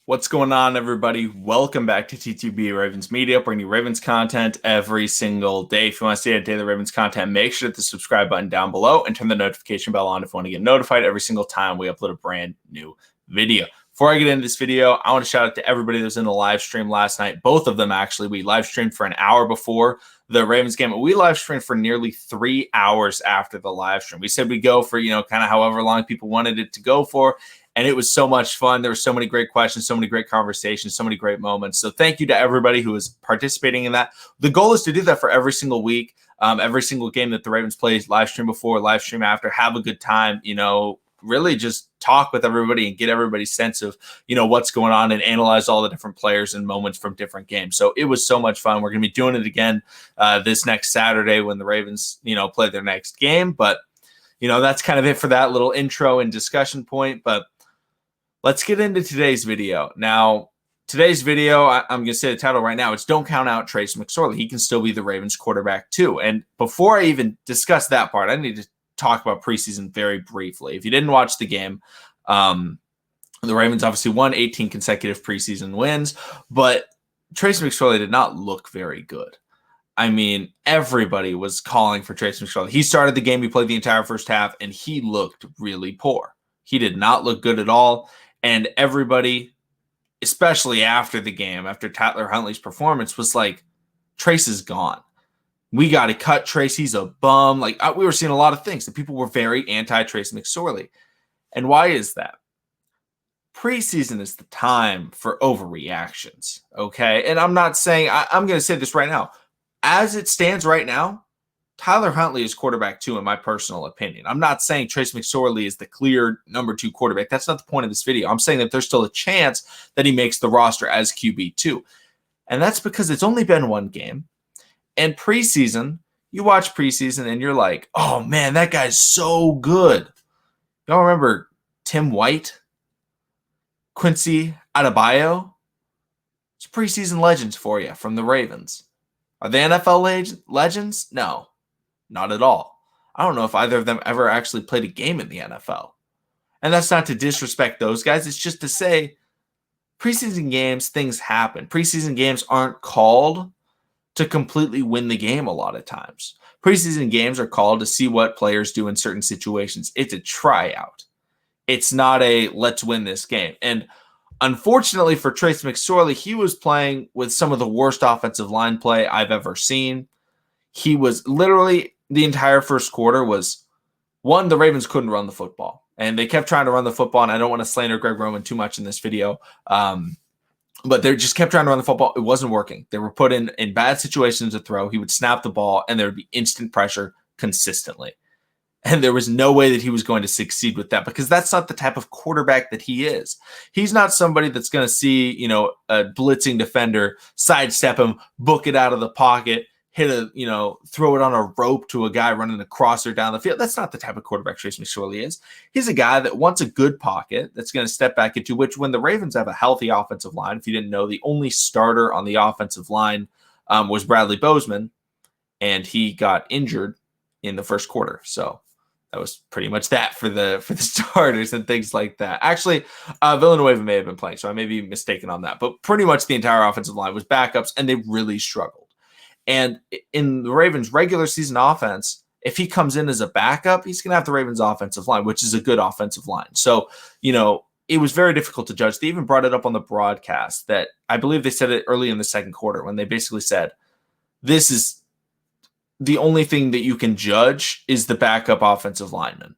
What's going on, everybody? Welcome back to TTB Ravens Media, bringing you Ravens content every single day. If you want to see daily Ravens content, make sure to hit the subscribe button down below and turn the notification bell on if you want to get notified every single time we upload a brand new video. Before I get into this video, I want to shout out to everybody that was in the live stream last night. Both of them, actually. We live streamed for an hour before the Ravens game. We live streamed for nearly 3 hours after the live stream. We said we'd go for, kind of however long people wanted it to go for. And it was so much fun. There were so many great questions, so many great conversations, so many great moments. So thank you to everybody who is participating in that. The goal is to do that for every single week, every single game that the Ravens play, live stream before, live stream after, have a good time, really just talk with everybody and get everybody's sense of, what's going on and analyze all the different players and moments from different games. So it was so much fun. We're going to be doing it again this next Saturday when the Ravens, play their next game. But, that's kind of it for that little intro and discussion point. But let's get into today's video. Now, today's video, I'm going to say the title right now, it's Don't Count Out Trace McSorley. He can still be the Ravens quarterback too. And before I even discuss that part, I need to talk about preseason very briefly. If you didn't watch the game, the Ravens obviously won 18 consecutive preseason wins, but Trace McSorley did not look very good. I mean, everybody was calling for Trace McSorley. He started the game, he played the entire first half, and he looked really poor. He did not look good at all. And everybody, especially after the game, after Tyler Huntley's performance, was like, Trace is gone. We got to cut Trace. He's a bum. We were seeing a lot of things that people were very anti-Trace McSorley. And why is that? Preseason is the time for overreactions, okay? And I'm not saying, I'm going to say this right now. As it stands right now, Tyler Huntley is quarterback 2 in my personal opinion. I'm not saying Trace McSorley is the clear number 2 quarterback. That's not the point of this video. I'm saying that there's still a chance that he makes the roster as QB2. And that's because it's only been one game. And preseason, you watch preseason and you're like, oh man, that guy's so good. Y'all remember Tim White? Quincy Adebayo? It's preseason legends for you from the Ravens. Are they NFL legends? No. Not at all. I don't know if either of them ever actually played a game in the NFL. And that's not to disrespect those guys. It's just to say preseason games, things happen. Preseason games aren't called to completely win the game a lot of times. Preseason games are called to see what players do in certain situations. It's a tryout. It's not a let's win this game. And unfortunately for Trace McSorley, he was playing with some of the worst offensive line play I've ever seen. He was literally, the entire first quarter was, one, the Ravens couldn't run the football. And they kept trying to run the football, and I don't want to slander Greg Roman too much in this video, but they just kept trying to run the football. It wasn't working. They were put in bad situations to throw. He would snap the ball, and there would be instant pressure consistently. And there was no way that he was going to succeed with that because that's not the type of quarterback that he is. He's not somebody that's going to see, a blitzing defender, sidestep him, book it out of the pocket, throw it on a rope to a guy running a crosser down the field. That's not the type of quarterback Trace McSorley is. He's a guy that wants a good pocket that's going to step back into, which when the Ravens have a healthy offensive line, if you didn't know, the only starter on the offensive line was Bradley Bozeman, and he got injured in the first quarter. So that was pretty much that for the starters and things like that. Actually, Villanueva may have been playing, so I may be mistaken on that. But pretty much the entire offensive line was backups, and they really struggled. And in the Ravens' regular season offense, if he comes in as a backup, he's going to have the Ravens' offensive line, which is a good offensive line. So, it was very difficult to judge. They even brought it up on the broadcast that I believe they said it early in the second quarter when they basically said, this is the only thing that you can judge is the backup offensive lineman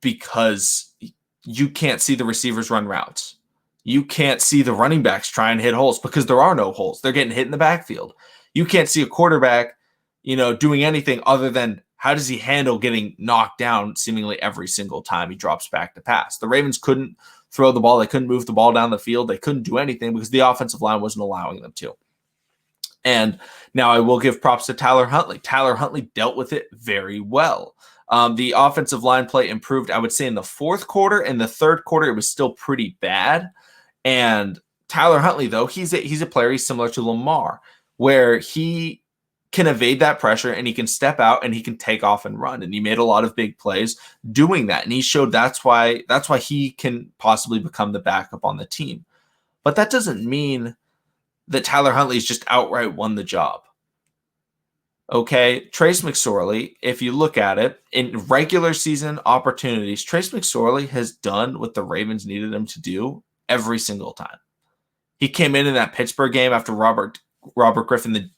because you can't see the receivers run routes. You can't see the running backs try and hit holes because there are no holes. They're getting hit in the backfield. You can't see a quarterback, doing anything other than how does he handle getting knocked down seemingly every single time he drops back to pass. The Ravens couldn't throw the ball. They couldn't move the ball down the field. They couldn't do anything because the offensive line wasn't allowing them to. And now I will give props to Tyler Huntley. Tyler Huntley dealt with it very well. The offensive line play improved, I would say, in the fourth quarter. In the third quarter, it was still pretty bad. And Tyler Huntley, though, he's a player. He's similar to Lamar, where he can evade that pressure and he can step out and he can take off and run. And he made a lot of big plays doing that. And he showed that's why he can possibly become the backup on the team. But that doesn't mean that Tyler Huntley's just outright won the job. Okay, Trace McSorley, if you look at it, in regular season opportunities, Trace McSorley has done what the Ravens needed him to do every single time. He came in that Pittsburgh game after Robert Griffin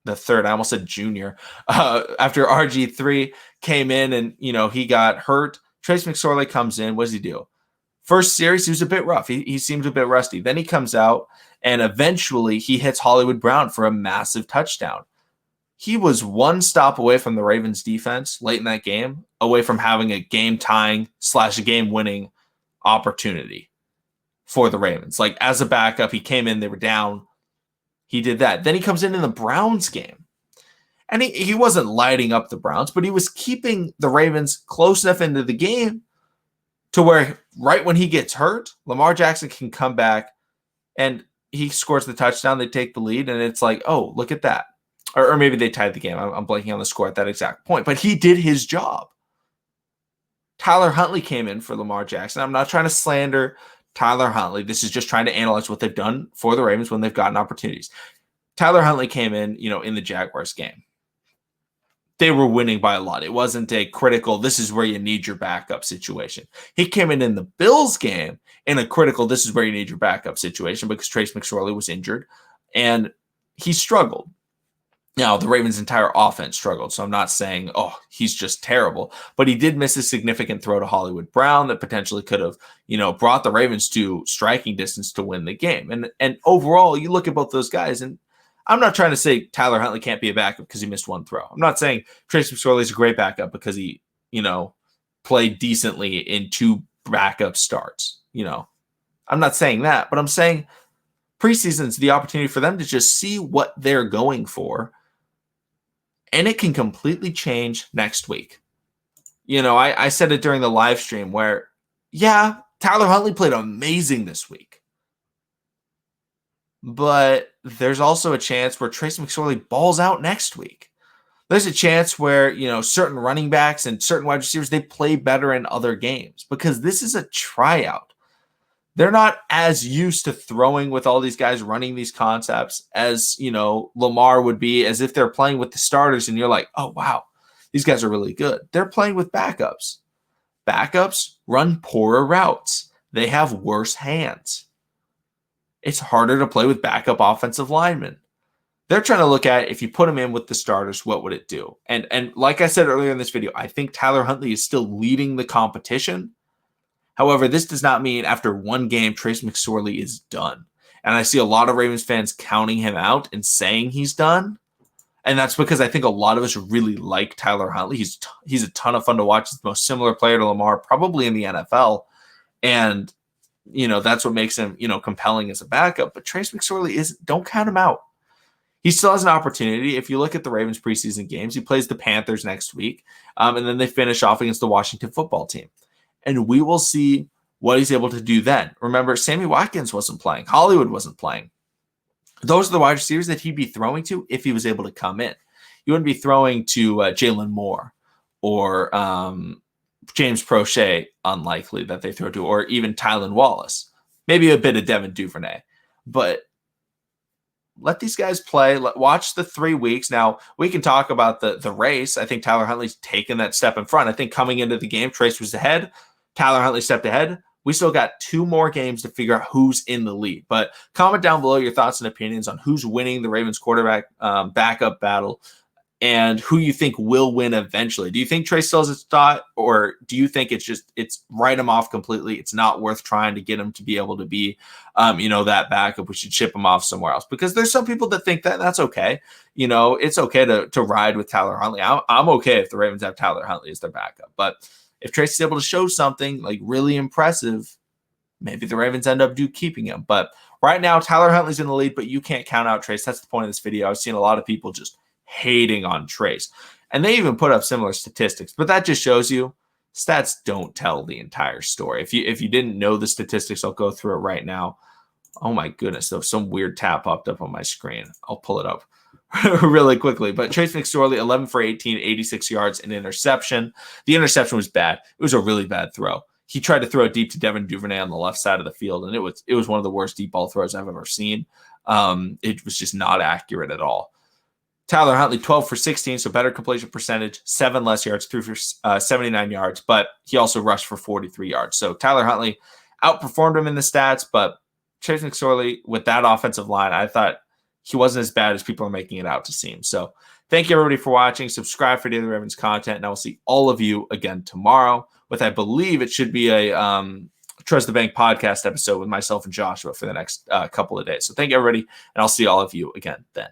the third, I almost said junior, after RG3 came in and, he got hurt. Trace McSorley comes in. What does he do? First series, he was a bit rough. He seemed a bit rusty. Then he comes out, and eventually he hits Hollywood Brown for a massive touchdown. He was one stop away from the Ravens defense late in that game, away from having a game-tying / a game-winning opportunity for the Ravens. Like, as a backup, he came in, they were down. He did that. Then he comes in the Browns game. And he wasn't lighting up the Browns, but he was keeping the Ravens close enough into the game to where right when he gets hurt, Lamar Jackson can come back and he scores the touchdown. They take the lead, and it's like, oh, look at that. Or maybe they tied the game. I'm blanking on the score at that exact point. But he did his job. Tyler Huntley came in for Lamar Jackson. I'm not trying to slander Tyler Huntley. This is just trying to analyze what they've done for the Ravens when they've gotten opportunities. Tyler Huntley came in, in the Jaguars game. They were winning by a lot. It wasn't a critical, this is where you need your backup situation. He came in the Bills game in a critical, this is where you need your backup situation because Trace McSorley was injured and he struggled. Now, the Ravens' entire offense struggled, so I'm not saying, oh, he's just terrible. But he did miss a significant throw to Hollywood Brown that potentially could have, brought the Ravens to striking distance to win the game. And overall, you look at both those guys, and I'm not trying to say Tyler Huntley can't be a backup because he missed one throw. I'm not saying Trace McSorley is a great backup because he, played decently in 2 backup starts. I'm not saying that, but I'm saying preseason is the opportunity for them to just see what they're going for. And it can completely change next week. I said it during the live stream where, yeah, Tyler Huntley played amazing this week. But there's also a chance where Trace McSorley balls out next week. There's a chance where, certain running backs and certain wide receivers, they play better in other games because this is a tryout. They're not as used to throwing with all these guys running these concepts as, Lamar would be, as if they're playing with the starters and you're like, oh, wow, these guys are really good. They're playing with backups. Backups run poorer routes. They have worse hands. It's harder to play with backup offensive linemen. They're trying to look at, if you put them in with the starters, what would it do? And like I said earlier in this video, I think Tyler Huntley is still leading the competition. However, this does not mean after one game, Trace McSorley is done. And I see a lot of Ravens fans counting him out and saying he's done. And that's because I think a lot of us really like Tyler Huntley. He's a ton of fun to watch. He's the most similar player to Lamar, probably in the NFL. And, that's what makes him, compelling as a backup. But Trace McSorley don't count him out. He still has an opportunity. If you look at the Ravens preseason games, he plays the Panthers next week. And then they finish off against the Washington football team. And we will see what he's able to do then. Remember, Sammy Watkins wasn't playing. Hollywood wasn't playing. Those are the wide receivers that he'd be throwing to if he was able to come in. He wouldn't be throwing to Jalen Moore or James Prochet, unlikely that they throw to, or even Tylan Wallace. Maybe a bit of Devin Duvernay. But let these guys play. Watch the 3 weeks. Now, we can talk about the race. I think Tyler Huntley's taken that step in front. I think coming into the game, Trace was ahead. Tyler Huntley stepped ahead. We still got 2 more games to figure out who's in the lead. But comment down below your thoughts and opinions on who's winning the Ravens quarterback backup battle and who you think will win eventually. Do you think Trace still has a spot, or do you think it's write him off completely? It's not worth trying to get him to be able to be, that backup. We should ship him off somewhere else, because there's some people that think that that's okay. It's okay to ride with Tyler Huntley. I'm okay if the Ravens have Tyler Huntley as their backup, but if Trace is able to show something like really impressive, maybe the Ravens end up keeping him. But right now, Tyler Huntley's in the lead, but you can't count out Trace. That's the point of this video. I've seen a lot of people just hating on Trace, and they even put up similar statistics, but that just shows you stats don't tell the entire story. If you didn't know the statistics, I'll go through it right now. Oh my goodness, though, some weird tab popped up on my screen. I'll pull it up really quickly. But Trace McSorley, 11 for 18, 86 yards, and interception. The interception was bad. It was a really bad throw. he tried to throw it deep to Devin Duvernay on the left side of the field, and it was one of the worst deep ball throws I've ever seen. It was just not accurate at all. Tyler Huntley, 12 for 16, so better completion percentage, 7 less yards, threw for 79 yards, but he also rushed for 43 yards. So Tyler Huntley outperformed him in the stats, but Chase McSorley, with that offensive line, I thought he wasn't as bad as people are making it out to seem. So thank you, everybody, for watching. Subscribe for daily Ravens content, and I will see all of you again tomorrow with, I believe it should be a Trust the Bank podcast episode with myself and Joshua for the next couple of days. So thank you, everybody, and I'll see all of you again then.